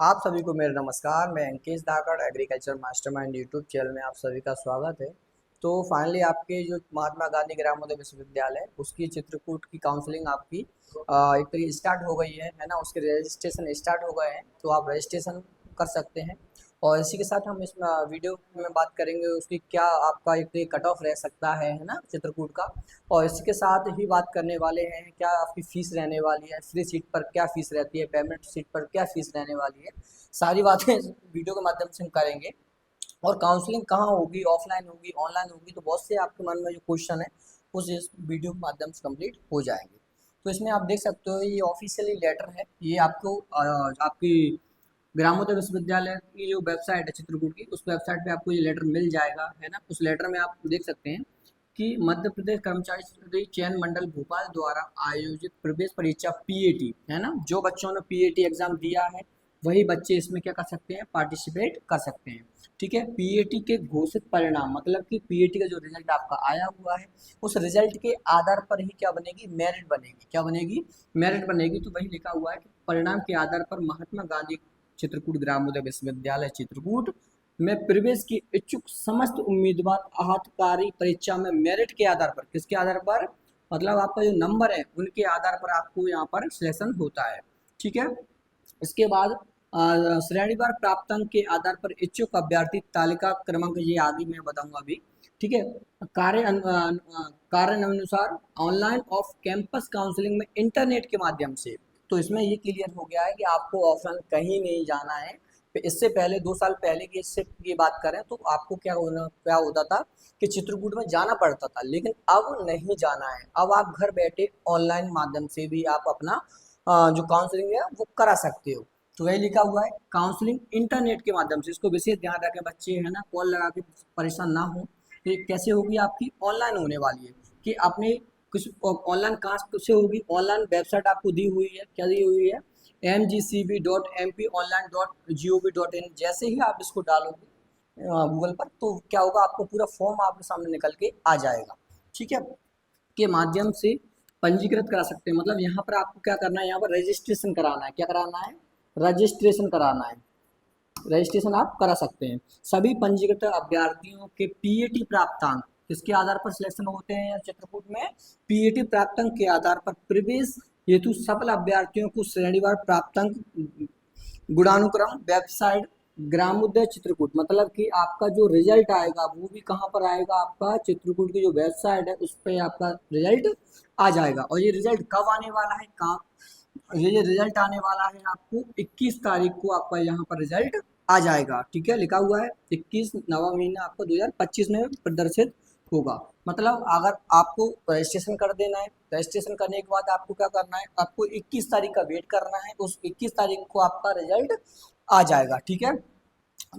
आप सभी को मेरा नमस्कार। मैं अंकेश धाकड़ एग्रीकल्चर मास्टरमाइंड यूट्यूब चैनल में आप सभी का स्वागत है। तो फाइनली आपके जो महात्मा गांधी ग्रामोदय विश्वविद्यालय उसकी चित्रकूट की काउंसलिंग आपकी एक तरीके स्टार्ट हो गई है ना। उसके रजिस्ट्रेशन स्टार्ट हो गए हैं, तो आप रजिस्ट्रेशन कर सकते हैं। और इसी के साथ हम इस वीडियो में बात करेंगे उसकी क्या आपका एक कट ऑफ रह सकता है ना, चित्रकूट का। और इसके साथ ही बात करने वाले हैं क्या आपकी फ़ीस रहने वाली है, फ्री सीट पर क्या फ़ीस रहती है, पेमेंट सीट पर क्या फ़ीस रहने वाली है। सारी बातें इस वीडियो के माध्यम से हम करेंगे। और काउंसलिंग कहाँ होगी, ऑफलाइन होगी, ऑनलाइन होगी, तो बहुत से आपके मन में जो क्वेश्चन है उस इस वीडियो के माध्यम से कंप्लीट हो जाएंगे। तो इसमें आप देख सकते हो ये ऑफिशियली लेटर है, ये आपको आपकी ग्रामोदय विश्वविद्यालय की जो वेबसाइट है चित्रकूट की, उस वेबसाइट पे आपको ये लेटर मिल जाएगा है ना। उस लेटर में आप देख सकते हैं कि मध्य प्रदेश कर्मचारी चयन मंडल भोपाल द्वारा आयोजित प्रवेश परीक्षा पीएटी है ना, जो बच्चों ने पीएटी एग्जाम दिया है वही बच्चे इसमें क्या कर सकते हैं, पार्टिसिपेट कर सकते हैं। ठीक है, पीएटी के घोषित परिणाम मतलब कि पीएटी का जो रिजल्ट आपका आया हुआ है उस रिजल्ट के आधार पर ही क्या बनेगी, मेरिट बनेगी। क्या बनेगी, मेरिट बनेगी। तो वही लिखा हुआ है कि परिणाम के आधार पर महात्मा गांधी चित्रकूट ग्रामोदय विश्वविद्यालय चित्रकूट में प्रवेश की इच्छुक समस्त उम्मीदवार आहतकारी परीक्षा में मेरिट के आधार पर, किसके आधार पर, मतलब आपका जो नंबर है उनके आधार पर आपको यहाँ पर सिलेक्शन होता है। ठीक है, इसके बाद श्रेणीवार प्राप्तांक के आधार पर इच्छुक अभ्यर्थी तालिका क्रमांक, ये आगे मैं बताऊंगा अभी। ठीक है, कार्य अनुसार ऑनलाइन ऑफ कैंपस काउंसलिंग में इंटरनेट के माध्यम से। तो इसमें ये क्लियर हो गया है कि आपको ऑफलाइन कहीं नहीं जाना है। इससे पहले 2 साल पहले की इससे ये बात करें तो आपको क्या होता था कि चित्रकूट में जाना पड़ता था, लेकिन अब नहीं जाना है। अब आप घर बैठे ऑनलाइन माध्यम से भी आप अपना जो काउंसलिंग है वो करा सकते हो। तो वही लिखा हुआ है काउंसलिंग इंटरनेट के माध्यम से। इसको विशेष ध्यान रखें बच्चे है ना, कॉल लगा के परेशान ना हो। ये कैसे होगी, आपकी ऑनलाइन होने वाली है कि आपने कुछ ऑनलाइन कहाँ से होगी, ऑनलाइन वेबसाइट आपको दी हुई है। क्या दी हुई है, mgcb.mponline.gov.in। जैसे ही आप इसको डालोगे गूगल पर तो क्या होगा, आपको पूरा फॉर्म आपके सामने निकल के आ जाएगा। ठीक है, के माध्यम से पंजीकृत करा सकते हैं। मतलब यहाँ पर आपको क्या करना है, यहाँ पर रजिस्ट्रेशन कराना है। क्या कराना है, रजिस्ट्रेशन कराना है। रजिस्ट्रेशन आप करा सकते हैं। सभी पंजीकृत अभ्यर्थियों के पीएटी प्राप्तांक किसके आधार पर सिलेक्शन होते हैं चित्रकूट में, पीएटी प्राप्तांक के आधार पर प्रवेश हेतु सफल अभ्यर्थियों को श्रेणीवार प्राप्तांक गुणानुक्रम वेबसाइट ग्रामोदय चित्रकूट, मतलब कि आपका जो रिजल्ट आएगा वो भी कहाँ पर आएगा, आपका चित्रकूट की जो वेबसाइट है उस पर आपका रिजल्ट आ जाएगा। और ये रिजल्ट कब आने वाला है, कहाँ ये रिजल्ट आने वाला है, आपको 21 तारीख को आपका यहाँ पर रिजल्ट आ जाएगा। ठीक है, लिखा हुआ है 21वां महीना आपको 2025 में प्रदर्शित होगा। मतलब अगर आपको रजिस्ट्रेशन कर देना है, रजिस्ट्रेशन करने के बाद आपको क्या करना है, आपको 21 तारीख का वेट करना है। उस 21 तारीख को आपका रिजल्ट आ जाएगा। ठीक है,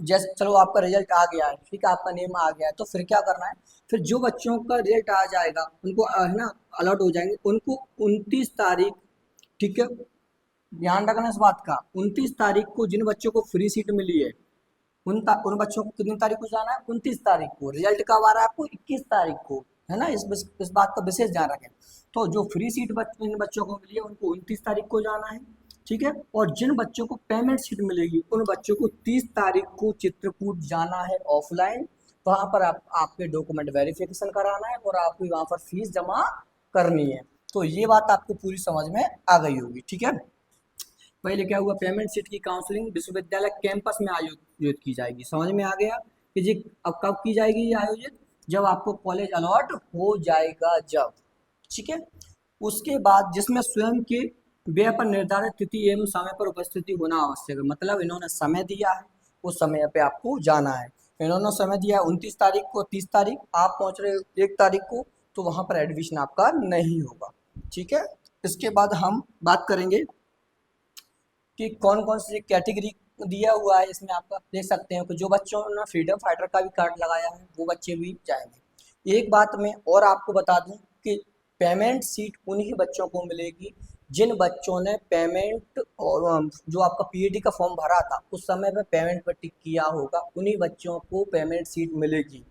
जैसे चलो आपका रिजल्ट आ गया है, ठीक है, आपका नेम आ गया है, तो फिर क्या करना है, फिर जो बच्चों का रिजल्ट आ जाएगा उनको है ना अलॉट हो जाएंगे, उनको 29 तारीख, ठीक है, ध्यान रखना इस बात का, 29 तारीख को जिन बच्चों को फ्री सीट मिली है उन बच्चों को कितनी तारीख को जाना है, 29 तारीख को। रिजल्ट कब आ रहा है आपको, 21 तारीख को, है ना। इस बात का विशेष ध्यान रखें। तो जो फ्री सीट इन बच्चों को मिली है उनको 29 तारीख को जाना है। ठीक है, और जिन बच्चों को पेमेंट सीट मिलेगी उन बच्चों को 30 तारीख को चित्रकूट जाना है ऑफलाइन। वहां पर आपके डॉक्यूमेंट वेरिफिकेशन कराना है और आपको वहां पर फीस जमा करनी है। तो ये बात आपको पूरी समझ में आ गई होगी। ठीक है, पहले क्या हुआ, पेमेंट सीट की काउंसलिंग विश्वविद्यालय कैंपस में आयोजित की जाएगी। समझ में आ गया कि जी अब कब की जाएगी ये आयोजित, जब आपको कॉलेज अलॉट हो जाएगा जब। ठीक है, उसके बाद जिसमें स्वयं के व्यय पर निर्धारित तिथि एवं समय पर उपस्थिति होना आवश्यक है। मतलब इन्होंने समय दिया है, उस समय पे आपको जाना है। इन्होंने समय दिया है 29 तारीख को, 30 तारीख, आप पहुंच रहे हो 1 तारीख को, तो वहां पर एडमिशन आपका नहीं होगा। ठीक है, इसके बाद हम बात करेंगे कि कौन कौन सी कैटेगरी दिया हुआ है। इसमें आपका देख सकते हैं कि जो बच्चों ने फ्रीडम फाइटर का भी कार्ड लगाया है वो बच्चे भी जाएंगे। एक बात मैं और आपको बता दूं कि पेमेंट सीट उन्हीं बच्चों को मिलेगी जिन बच्चों ने पेमेंट और जो आपका पीएडी का फॉर्म भरा था उस समय पे पेमेंट पर टिक किया होगा, उन्हीं बच्चों को पेमेंट सीट मिलेगी।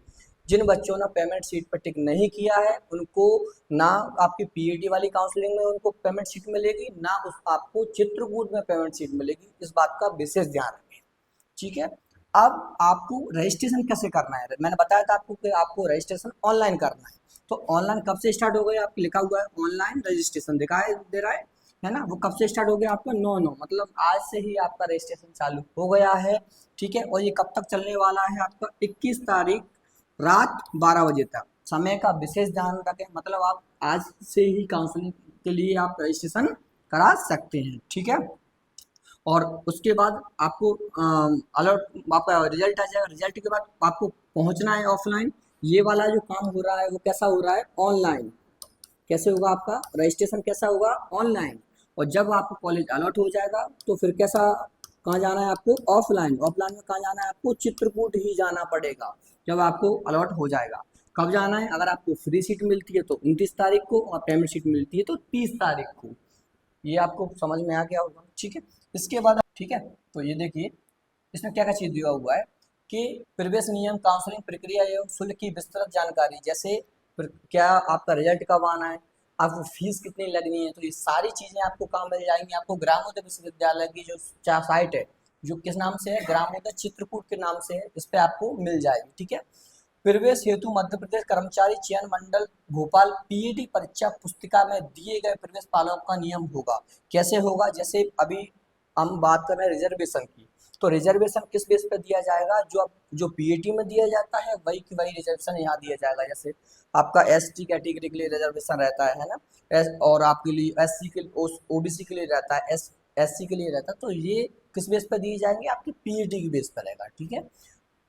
जिन बच्चों ने पेमेंट सीट पर टिक नहीं किया है उनको ना आपकी पीईटी वाली काउंसलिंग में उनको पेमेंट सीट मिलेगी, ना उस आपको चित्रकूट में पेमेंट सीट मिलेगी। इस बात का विशेष ध्यान रखें, ठीक है। अब आपको रजिस्ट्रेशन कैसे करना है, मैंने बताया था आपको कि आपको रजिस्ट्रेशन ऑनलाइन करना है। तो ऑनलाइन कब से स्टार्ट हो गया, आपको लिखा हुआ है ऑनलाइन रजिस्ट्रेशन, दिखाई दे रहा है ना। वो कब से स्टार्ट हो गया आपका 9/9, मतलब आज से ही आपका रजिस्ट्रेशन चालू हो गया है, ठीक है। और ये कब तक चलने वाला है, आपका 21 तारीख रात 12 बजे तक। समय का विशेष ध्यान रखें, मतलब आप आज से ही काउंसलिंग के लिए आप रजिस्ट्रेशन करा सकते हैं, ठीक है। और उसके बाद आपको अलर्ट, आपका रिजल्ट आ जाएगा। रिजल्ट के बाद आपको पहुंचना है ऑफलाइन। ये वाला जो काम हो रहा है वो कैसा हो रहा है, ऑनलाइन। कैसे होगा आपका रजिस्ट्रेशन, कैसा होगा, ऑनलाइन। और जब आपको कॉलेज अलॉट हो जाएगा तो फिर कैसा, कहाँ जाना है आपको, ऑफलाइन। ऑफलाइन में कहाँ जाना है आपको, चित्रकूट ही जाना पड़ेगा जब आपको अलॉट हो जाएगा। कब जाना है, अगर आपको फ्री सीट मिलती है तो 29 तारीख को, और पेमेंट सीट मिलती है तो 30 तारीख को। ये आपको समझ में आ गया होगा, ठीक है। इसके बाद ठीक है, तो ये देखिए इसमें क्या क्या चीज़ दिया हुआ है कि प्रवेश नियम, काउंसलिंग प्रक्रिया एवं शुल्क की विस्तृत जानकारी, जैसे क्या आपका रिजल्ट कब आना है, आपको फीस कितनी लगनी है, तो ये सारी चीज़ें आपको कहाँ मिल जाएंगी, आपको ग्रामोदय विश्वविद्यालय की जो साइट है, जो किस नाम से है, ग्रामोदय चित्रकूट के नाम से है, इस पर आपको मिल जाएगी, ठीक है। प्रवेश हेतु मध्य प्रदेश कर्मचारी चयन मंडल भोपाल पीईटी परीक्षा पुस्तिका में दिए गए प्रवेश पालों का नियम होगा। कैसे होगा, जैसे अभी हम बात कर रहे हैं रिजर्वेशन की, तो रिजर्वेशन किस बेस पे दिया जाएगा, जो पीईटी में दिया जाता है वही की वही रिजर्वेशन यहाँ दिया जाएगा। जैसे आपका एसटी कैटेगरी के लिए रिजर्वेशन रहता है ना, और आपके लिए एससी के, ओबीसी के लिए रहता है, एससी के लिए रहता है, तो ये किस बेस पर दिए जाएंगे, आपकी पीईटी की बेस पर रहेगा, ठीक है।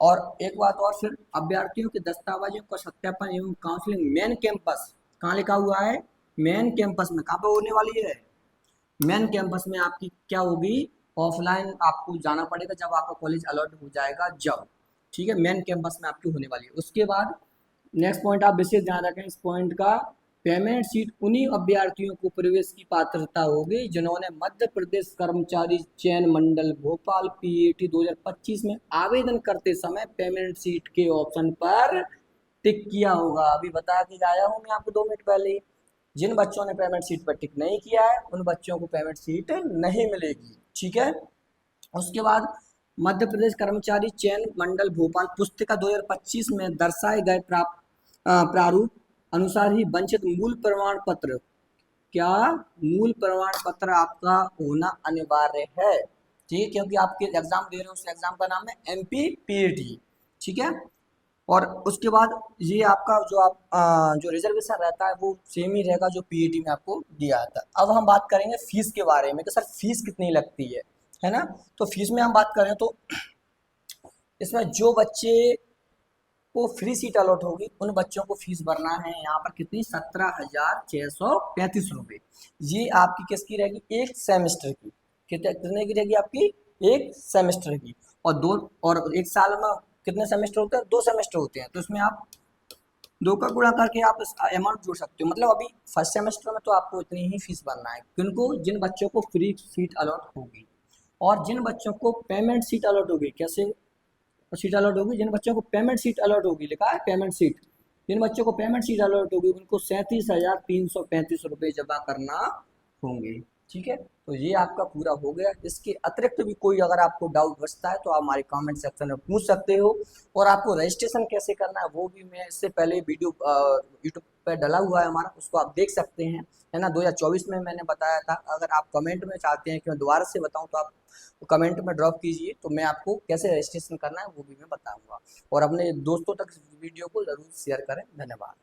और एक बात और, फिर अभ्यर्थियों के दस्तावेजों का सत्यापन एवं काउंसलिंग मेन कैंपस, कहाँ लिखा हुआ है, मेन कैंपस में, कहाँ पे होने वाली है, मेन कैंपस में आपकी क्या होगी, ऑफलाइन आपको जाना पड़ेगा जब आपका कॉलेज अलॉट हो जाएगा जब, ठीक है। मेन कैंपस में आपकी होने वाली है। उसके बाद नेक्स्ट पॉइंट आप विशेष ध्यान रखें इस पॉइंट का, पेमेंट सीट उन्हीं अभ्यर्थियों को प्रवेश की पात्रता होगी जिन्होंने मध्य प्रदेश कर्मचारी चयन मंडल भोपाल पीईटी 2025 में आवेदन करते समय पेमेंट सीट के ऑप्शन पर टिक किया होगा। अभी बता के आया हूँ मैं आपको 2 मिनट पहले ही। जिन बच्चों ने पेमेंट सीट पर टिक नहीं किया है उन बच्चों को पेमेंट सीट नहीं मिलेगी, ठीक है। उसके बाद मध्य प्रदेश कर्मचारी चयन मंडल भोपाल पुस्तिका 2025 में दर्शाए गए प्रारूप अनुसार ही वंचित मूल प्रमाण पत्र, क्या मूल प्रमाण पत्र आपका होना अनिवार्य है, ठीक है, क्योंकि आपके एग्जाम दे रहे हो उस एग्जाम का नाम है एमपी पीईटी, ठीक है। और उसके बाद ये आपका जो रिजर्वेशन रहता है वो सेम ही रहेगा जो पीईटी में आपको दिया था। अब हम बात करेंगे फीस के बारे में कि सर फीस कितनी लगती है ना। तो फीस में हम बात करें तो इसमें जो बच्चे को फ्री सीट अलॉट होगी उन बच्चों को फीस भरना है यहाँ पर कितनी, 17,635 रुपये। ये आपकी किसकी रहेगी, एक सेमेस्टर की, कितने की रहेगी आपकी, एक सेमेस्टर की। और एक साल में कितने सेमेस्टर होते हैं, 2 सेमेस्टर होते हैं, तो इसमें आप 2 का गुणा करके आप इस अमाउंट जोड़ सकते हो। मतलब अभी फर्स्ट सेमेस्टर में तो आपको इतनी ही फीस भरना है, किनको, जिन बच्चों को फ्री सीट अलॉट होगी। और जिन बच्चों को पेमेंट सीट अलॉट होगी, कैसे सीट अलॉट होगी, जिन बच्चों को पेमेंट सीट अलॉट होगी, लिखा है पेमेंट सीट, जिन बच्चों को पेमेंट सीट अलॉट होगी उनको 37,335 रुपये जमा करना होंगे, ठीक है। तो ये आपका पूरा हो गया। इसके अतिरिक्त भी कोई अगर आपको डाउट बचता है तो आप हमारे कमेंट सेक्शन में पूछ सकते हो। और आपको रजिस्ट्रेशन कैसे करना है वो भी मैं इससे पहले वीडियो यूट्यूब पर डला हुआ है हमारा, उसको आप देख सकते हैं, है ना। 2024 में मैंने बताया था। अगर आप कमेंट में चाहते हैं कि मैं दोबारा से बताऊं तो आप कमेंट में ड्रॉप कीजिए, तो मैं आपको कैसे रजिस्ट्रेशन करना है वो भी मैं बताऊंगा। और अपने दोस्तों तक वीडियो को ज़रूर शेयर करें। धन्यवाद।